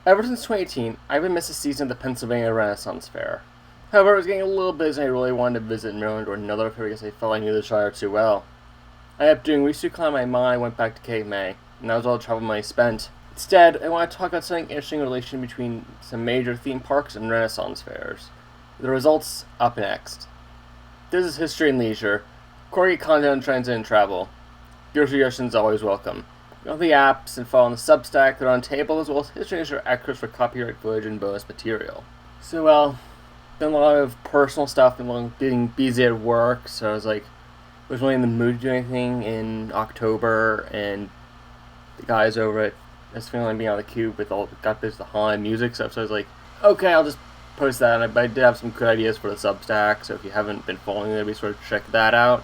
Ever since 2018, I haven't missed a season of the Pennsylvania Renaissance Fair. However, I was getting a little busy and I really wanted to visit Maryland or another fair because I felt I knew the Shire too well. I ended up doing research to climb my mind, I went back to Cape May, and that was all the travel money spent. Instead, I want to talk about something interesting in relation between some major theme parks and Renaissance fairs. The results up next. This is History and Leisure, quirky content on transit and travel. Your suggestions always welcome. Go on the apps and follow on the Substack. They're on table, as well as History and Leisure extras for copyright footage and bonus material. So, been a lot of personal stuff and being busy at work, so I was really in the mood to do anything in October, and the guys over at feeling being on the Cube got busy with the haunted music stuff, so I was like, okay, I'll just post that, and I did have some good ideas for the Substack, so if you haven't been following it, be sure to check that out.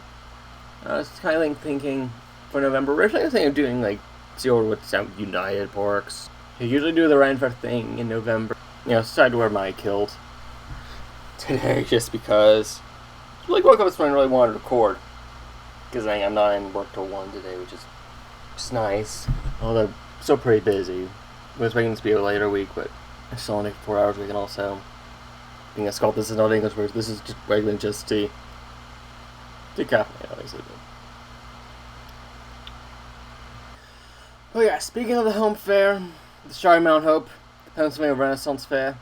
I was kind of thinking for November, originally I was thinking of doing see over with some United Parks. I usually do the Ren Fair thing in November, decided where my killed today just because I woke up this morning and really wanted to record, because I'm not in work till 1 today, which is nice, although still pretty busy. I was expecting this to be a later week, but I still only 4 hours a week, and also being a sculptor, this is not English words, this is just regular just tea. Decaffeinated, obviously. Oh yeah, speaking of the home fair, the Shire Mount Hope, the Pennsylvania Renaissance Fair,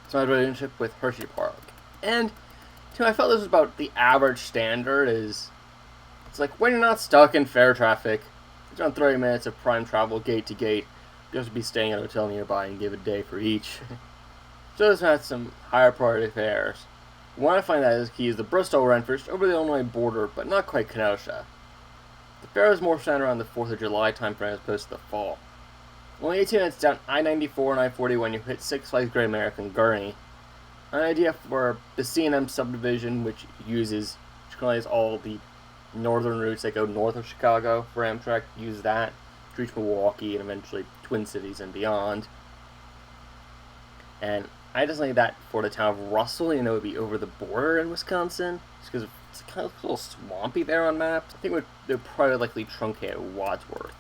it's my relationship with Hershey Park. And I felt this was about the average standard it's when you're not stuck in fair traffic, it's around 30 minutes of prime travel gate to gate. You have to be staying at a hotel nearby and give a day for each. So this has some higher priority fairs. One I find that is key is the Bristol Ren Fair over the Illinois border, but not quite Kenosha. The fair is more centered around the 4th of July time frame as opposed to the fall. Only 18 minutes down I-94 and I-40 when you hit Six Flags Great American Gurney. An idea for the C&M subdivision, which currently has all the northern routes that go north of Chicago for Amtrak, use that to reach Milwaukee and eventually Twin Cities and beyond. And I just think that for the town of Russell, it would be over the border in Wisconsin, just because it's kind of a little swampy there on maps. I think they'd probably likely truncate at Wadsworth.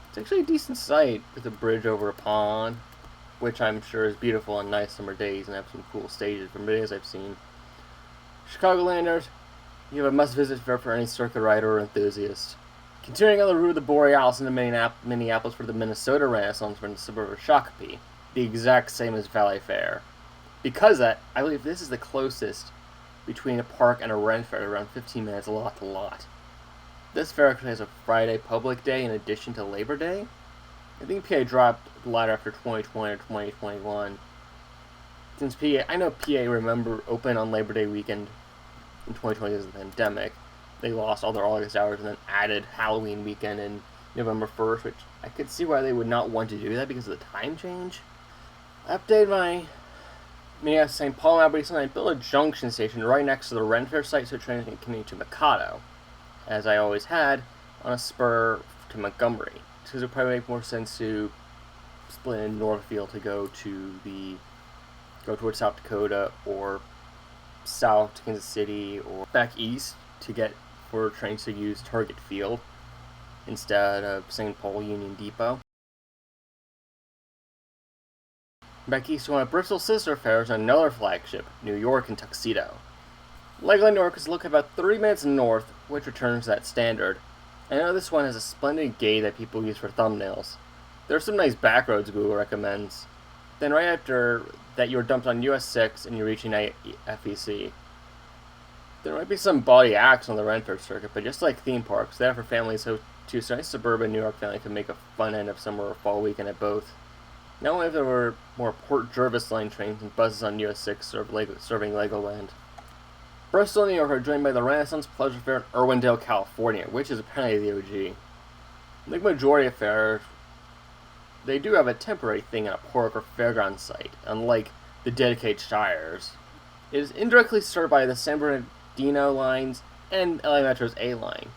It's actually a decent site with a bridge over a pond, which I'm sure is beautiful on nice summer days and have some cool stages from videos I've seen. Chicagolanders, you have a must-visit fair for any circuit rider or enthusiast. Continuing on the route of the Borealis into Minneapolis for the Minnesota Renaissance from the suburb of Shakopee, the exact same as Valley Fair. Because I believe this is the closest between a park and a Ren Fair, around 15 minutes lot to lot. This fair actually has a Friday public day in addition to Labor Day. I think PA dropped the latter after 2020 or 2021. Since I know PA opened on Labor Day weekend in 2020 because of the pandemic. They lost all their August hours and then added Halloween weekend in November 1st, which I could see why they would not want to do that because of the time change. I updated my Minneapolis St. Paul map recently. I built a junction station right next to the Ren Fair site so trains can commute to Mikado, as I always had, on a spur to Montgomery. Because it would probably make more sense to split in Northfield to go towards South Dakota or south to Kansas City or back east to get for trains to use Target Field instead of St. Paul Union Depot. Back east, one of Bristol's sister fairs and another flagship, New York and Tuxedo. Legoland, New York is located about 30 minutes north, which returns that standard. I know this one has a splendid gate that people use for thumbnails. There are some nice back roads Google recommends. Then right after that you're dumped on US 6 and you're reaching FEC. There might be some body acts on the Ren Fair circuit, but just like theme parks, they are for families too, so any suburban New York family can make a fun end of summer or fall weekend at both. Not only if there were more Port Jervis line trains and buses on US 6 serving Legoland. Bristol, New York are joined by the Renaissance Pleasure Fair in Irwindale, California, which is apparently the OG. Like the majority of fairs, they do have a temporary thing at a park or fairground site, unlike the dedicated shires. It is indirectly served by the San Bernardino lines and LA Metro's A line.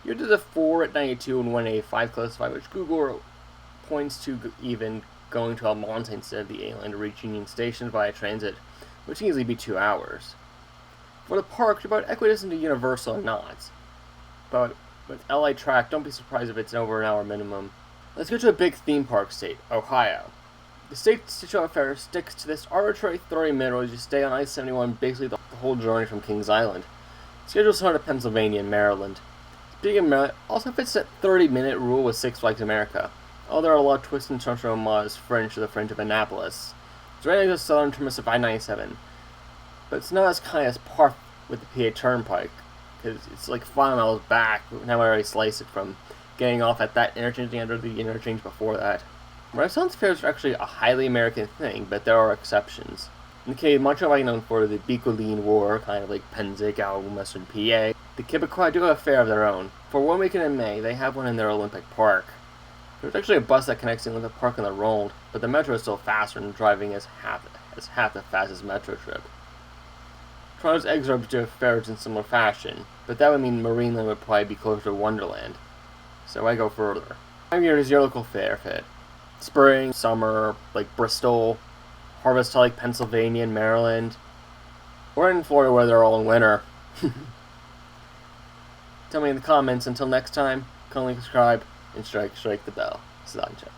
You do the 4 at 92 and 185 close by, which Google points to even going to Almonte instead of the A line to reach Union Station via transit, which can easily be 2 hours. For the park, you're about equidistant to Universal and Knott's. But with LA Track, don't be surprised if it's over an hour minimum. Let's go to a big theme park state, Ohio. The state show fair sticks to this arbitrary 30-minute rule. You stay on I-71 basically the whole journey from Kings Island. Schedule similar to Pennsylvania and Maryland. Speaking of Maryland, also fits that 30-minute rule with Six Flags America. Although there are a lot of twists and turns from Omaha's fringe to the fringe of Annapolis. It's right next to the southern terminus of I-97. But it's not as kind as Park with the PA Turnpike, because it's like 5 miles back. Now I already sliced it from getting off at that interchange and under the interchange before that. Renaissance fairs are actually a highly American thing, but there are exceptions. In the case of Montreal, is known for the Bicoline War, kind of like Pennsic out in western PA. The Quebecois do have a fair of their own. For one weekend in May, they have one in their Olympic Park. There's actually a bus that connects the Olympic Park and the Ronde, but the metro is still faster and driving is half the fastest metro trip. Toronto's Exurbs do have fairs in similar fashion, but that would mean Marineland would probably be closer to Wonderland. So I go further. Time of year does your local fair fit? Spring, summer, like Bristol, harvest time like Pennsylvania and Maryland, or in Florida where they're all in winter. Tell me in the comments. Until next time, kindly subscribe and strike the bell. Slancha.